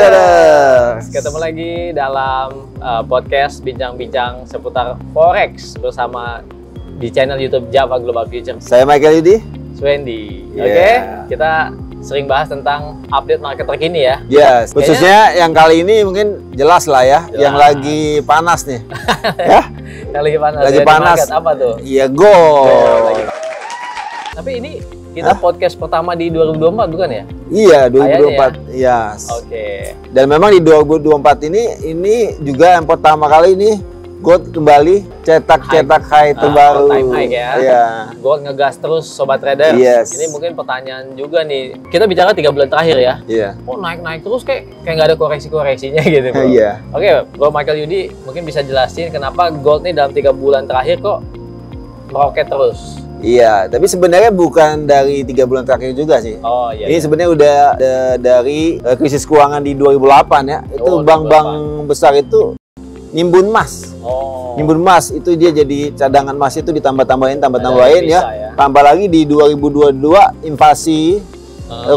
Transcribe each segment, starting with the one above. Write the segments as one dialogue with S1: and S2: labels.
S1: Traders. Ketemu lagi dalam podcast bincang-bincang seputar Forex bersama di channel YouTube Java Global Future.
S2: Saya Michael Yudi.
S1: Swendi. Oke, kita sering bahas tentang update market terkini ya.
S2: Yes, khususnya yang kali ini mungkin jelas lah ya, yang lagi panas nih. Ya?
S1: Lagi panas.
S2: Lagi panas.
S1: Market apa tuh?
S2: Iya, gold.
S1: Tapi ini kita podcast pertama di 2024 bukan ya?
S2: Iya, 2024. Iya.
S1: Oke.
S2: Dan memang di 2024 ini juga yang pertama kali ini gold kembali cetak high terbaru.
S1: Time high ya.
S2: Iya.
S1: Gold ngegas terus sobat trader.
S2: Yes.
S1: Ini mungkin pertanyaan juga nih. Kita bicara 3 bulan terakhir ya.
S2: Iya.
S1: Oh naik terus kayak nggak ada koreksinya gitu. Bro.
S2: Iya.
S1: Oke, Bro Michael Yudi mungkin bisa jelasin kenapa gold nih dalam 3 bulan terakhir kok meroket terus.
S2: Iya, tapi sebenarnya bukan dari 3 bulan terakhir juga sih.
S1: Oh iya.
S2: Ini sebenarnya udah dari krisis keuangan di 2008 ya. Itu bank-bank besar itu nimbun emas.
S1: Oh.
S2: Nimbun emas itu dia jadi cadangan emas itu ditambah-tambahin ya. Tambah lagi di 2022 invasi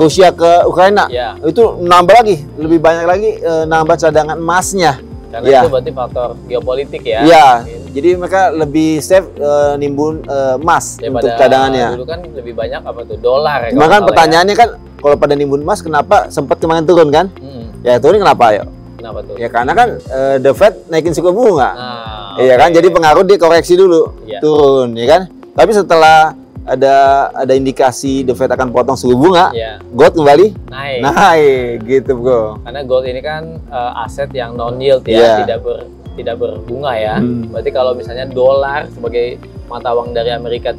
S2: Rusia ke Ukraina.
S1: Yeah.
S2: Itu nambah lagi, lebih banyak lagi nambah cadangan emasnya.
S1: Karena itu berarti faktor geopolitik ya.
S2: Iya. Jadi mereka lebih safe nimbun emas untuk cadangannya.
S1: Dulu kan lebih banyak apa tuh dolar ya.
S2: Cuma kan pertanyaannya kan kalau pada nimbun emas kenapa sempat kemarin turun kan? Ya turun kenapa ya?
S1: Kenapa tuh?
S2: Ya karena kan The Fed naikin suku bunga. Iya kan, jadi pengaruh dia koreksi dulu, turun, ya kan. Tapi setelah ada indikasi The Fed akan potong suku bunga, gold kembali naik, gitu bro.
S1: Karena gold ini kan aset yang non yield ya, tidak berbunga ya. Berarti kalau misalnya dolar sebagai mata uang dari Amerika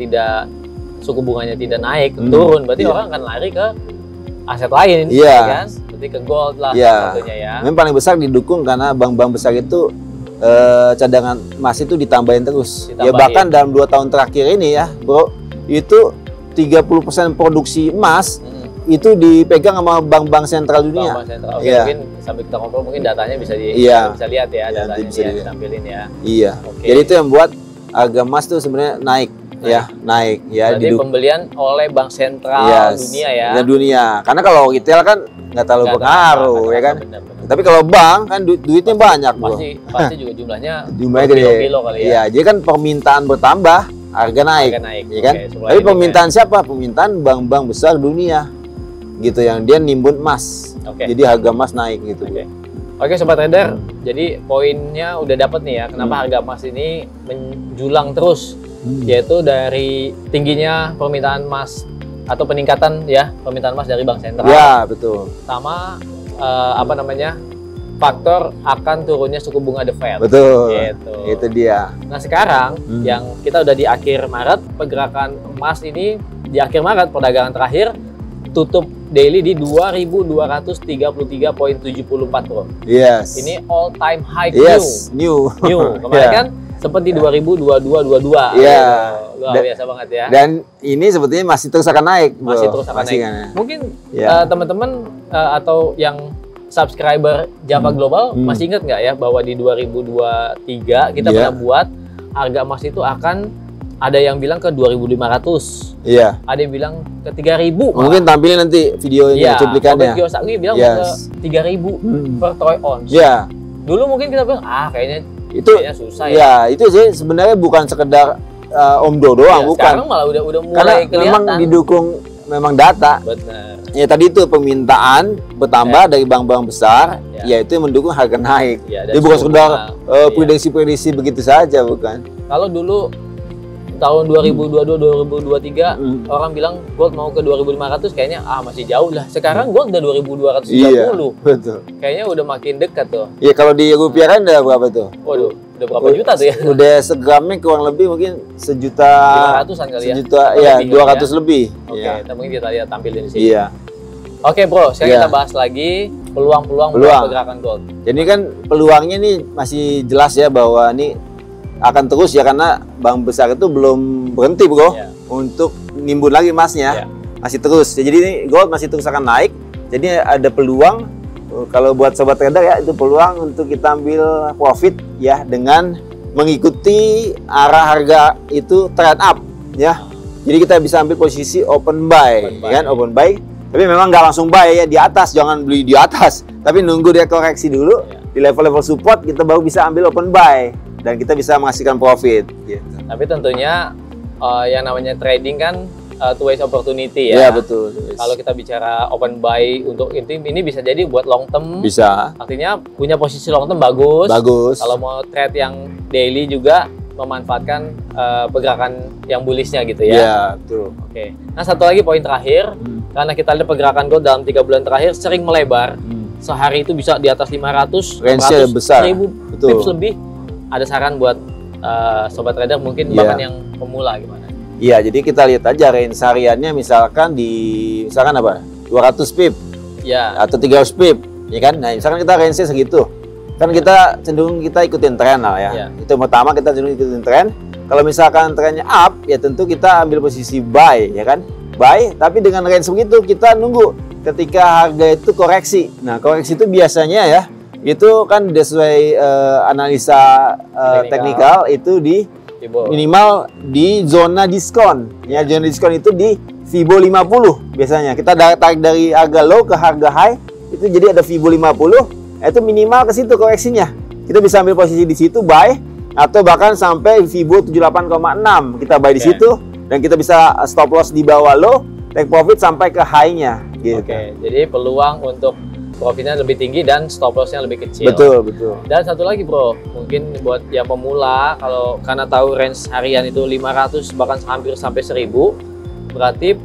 S1: suku bunganya tidak naik, turun, berarti orang akan lari ke aset lain, ya kan? Berarti ke gold lah satunya ya.
S2: Yang paling besar didukung karena bank-bank besar itu cadangan emas itu ditambahin terus. Ya bahkan dalam 2 tahun terakhir ini ya, bro, itu 30% produksi emas itu dipegang sama bank-bank sentral dunia.
S1: Bank sentral. Oke, mungkin sambil kita ngobrol mungkin datanya bisa bisa lihat ya, datanya bisa ditampilin ya. Iya.
S2: Jadi itu yang buat harga emas tuh sebenarnya naik. Naik ya.
S1: Jadi pembelian oleh bank sentral dunia ya.
S2: Dunia. Karena kalau retail kan nggak terlalu berpengaruh ya kan.
S1: Benar.
S2: Tapi kalau bank kan duitnya banyak,
S1: pasti juga jumlahnya
S2: gede.
S1: Kali ya.
S2: Iya, jadi kan permintaan bertambah, harga naik. Ya kan? Tapi permintaan siapa? Permintaan bank-bank besar dunia. Gitu yang dia nimbun emas. Jadi harga emas naik gitu.
S1: Oke sobat trader, jadi poinnya udah dapat nih ya, kenapa harga emas ini menjulang terus. Yaitu dari tingginya permintaan emas atau peningkatan ya permintaan emas dari bank sentral.
S2: Ya, betul.
S1: Sama faktor akan turunnya suku bunga The Fed.
S2: Betul.
S1: Gitu.
S2: Itu dia.
S1: Nah sekarang yang kita udah di akhir Maret, pergerakan emas ini di akhir Maret perdagangan terakhir tutup daily di 2233.74 bro.
S2: Yes.
S1: Ini all time high
S2: new.
S1: Kemarin kan sempat di 2022.
S2: Iya.
S1: Luar biasa banget ya.
S2: Dan ini sebetulnya masih terus akan naik, bro.
S1: Masih terus akan naik.
S2: Kan, ya?
S1: Mungkin teman-teman atau yang subscriber Java Global masih ingat nggak ya bahwa di 2023 kita pernah buat harga emas itu akan ada yang bilang ke 2.500. Iya. Ada yang bilang ke 3.000.
S2: Mungkin tampilin nanti videonya, cuplikannya.
S1: Robert Kiyosaki bilang ke 3.000 per troy ounce.
S2: Iya.
S1: Dulu mungkin kita bilang kayaknya susah ya.
S2: Iya, itu sih sebenarnya bukan sekedar omdo doang, bukan.
S1: Sekarang malah udah mulai
S2: karena
S1: kelihatan.
S2: Memang didukung data.
S1: Benar.
S2: Ya tadi itu permintaan bertambah dari bank-bank besar, yaitu yang mendukung harga naik. Jadi bukan sekedar prediksi-prediksi begitu saja, bukan.
S1: Kalau dulu tahun 2022-2023 orang bilang gold mau ke 2.500 kayaknya masih jauh lah. Sekarang gold udah 2.230.
S2: Iya, betul.
S1: Kayaknya udah makin dekat tuh.
S2: Iya, kalau di rupiah kan udah berapa tuh?
S1: Waduh, udah berapa juta tuh ya?
S2: Udah segramnya kurang lebih mungkin 1.500.000-an kali ya. 200 lebih.
S1: Oke, mungkin kita lihat tampilin di sini.
S2: Iya.
S1: Oke bro, sekarang kita bahas lagi peluang pergerakan gold.
S2: Jadi kan peluangnya nih masih jelas ya bahwa ini akan terus ya karena bank besar itu belum berhenti bro untuk nimbun lagi emasnya, masih terus. Jadi ini gold masih terus akan naik. Jadi ada peluang kalau buat sobat trader ya itu peluang untuk kita ambil profit ya dengan mengikuti arah harga itu trend up ya. Jadi kita bisa ambil posisi open buy. Kan open buy Tapi memang nggak langsung buy ya di atas, jangan beli di atas. Tapi nunggu dia koreksi dulu di level-level support, kita baru bisa ambil open buy dan kita bisa menghasilkan profit. Gitu.
S1: Tapi tentunya yang namanya trading kan two ways opportunity
S2: Iya
S1: ya.
S2: betul.
S1: Kalau kita bicara open buy untuk ini bisa jadi buat long term.
S2: Bisa.
S1: Artinya punya posisi long term bagus.
S2: Bagus.
S1: Kalau mau trade yang daily juga memanfaatkan pergerakan yang bullishnya gitu ya.
S2: Iya betul.
S1: Oke. Nah satu lagi poin terakhir, karena kita lihat pergerakan gold dalam 3 bulan terakhir sering melebar. Sehari itu bisa di atas 500,
S2: range-nya besar.
S1: 1000 pips lebih. Ada saran buat sobat trader mungkin bahkan yang pemula gimana?
S2: Iya, jadi kita lihat aja range hariannya misalkan apa? 200 pip.
S1: Ya.
S2: Atau 300 pip, ya kan? Nah, misalkan kita range-nya segitu. Kan kita cenderung kita ikutin tren lah ya. Itu pertama kita cenderung ikutin tren. Kalau misalkan trennya up, ya tentu kita ambil posisi buy, ya kan? Buy, tapi dengan range begitu kita nunggu ketika harga itu koreksi. Nah, koreksi itu biasanya ya, itu kan sesuai analisa teknikal itu di minimal di zona diskon. Ya, zona diskon itu di Fibo 50 biasanya. Kita tarik dari harga low ke harga high, itu jadi ada Fibo 50, itu minimal ke situ koreksinya. Kita bisa ambil posisi di situ buy atau bahkan sampai Fibo 78,6 kita buy di situ dan kita bisa stop loss di bawah low, take profit sampai ke high-nya gitu.
S1: Oke, jadi peluang untuk profitnya lebih tinggi dan stop loss-nya lebih kecil.
S2: Betul, betul.
S1: Dan satu lagi bro, mungkin buat yang pemula, kalau karena tahu range harian itu 500 bahkan hampir sampai 1000, berarti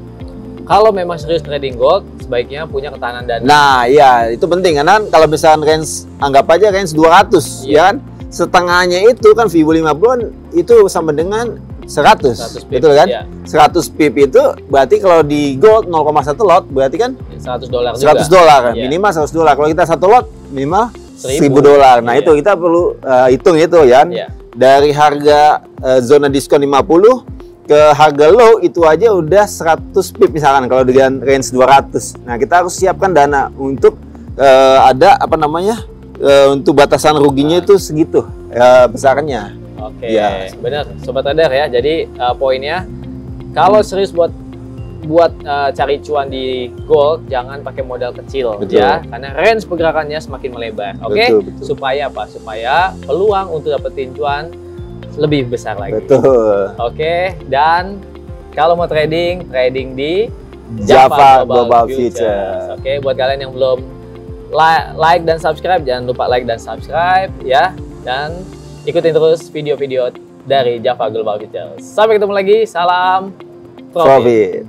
S1: kalau memang serius trading gold, sebaiknya punya ketahanan dana.
S2: Nah, iya, itu penting karena kalau misalkan range, anggap aja range 200, ya kan? Setengahnya itu kan Fibo 50 itu sama dengan 100
S1: pip,
S2: betul kan?
S1: Ya.
S2: 100 pip itu berarti kalau di gold 0,1 lot berarti kan
S1: $100
S2: $100 kan? Minimal $100. Kalau kita satu lot minimal $1000. Nah, itu kita perlu hitung itu ya. Dari harga zona diskon 50 ke harga low itu aja udah 100 pip misalkan kalau dengan range 200. Nah, kita harus siapkan dana untuk ada apa namanya? Untuk batasan ruginya itu segitu besarnya.
S1: Oke, benar sobat trader ya. Jadi poinnya kalau serius buat cari cuan di gold jangan pakai modal kecil. Betul. Ya, karena range pergerakannya semakin melebar. Oke, supaya apa? Supaya peluang untuk dapetin cuan lebih besar lagi.
S2: Betul.
S1: Oke, dan kalau mau trading di
S2: Java Global Futures.
S1: Oke, buat kalian yang belum like dan subscribe, jangan lupa like dan subscribe ya, dan ikutin terus video-video dari Java Global Futures. Sampai ketemu lagi, salam profit.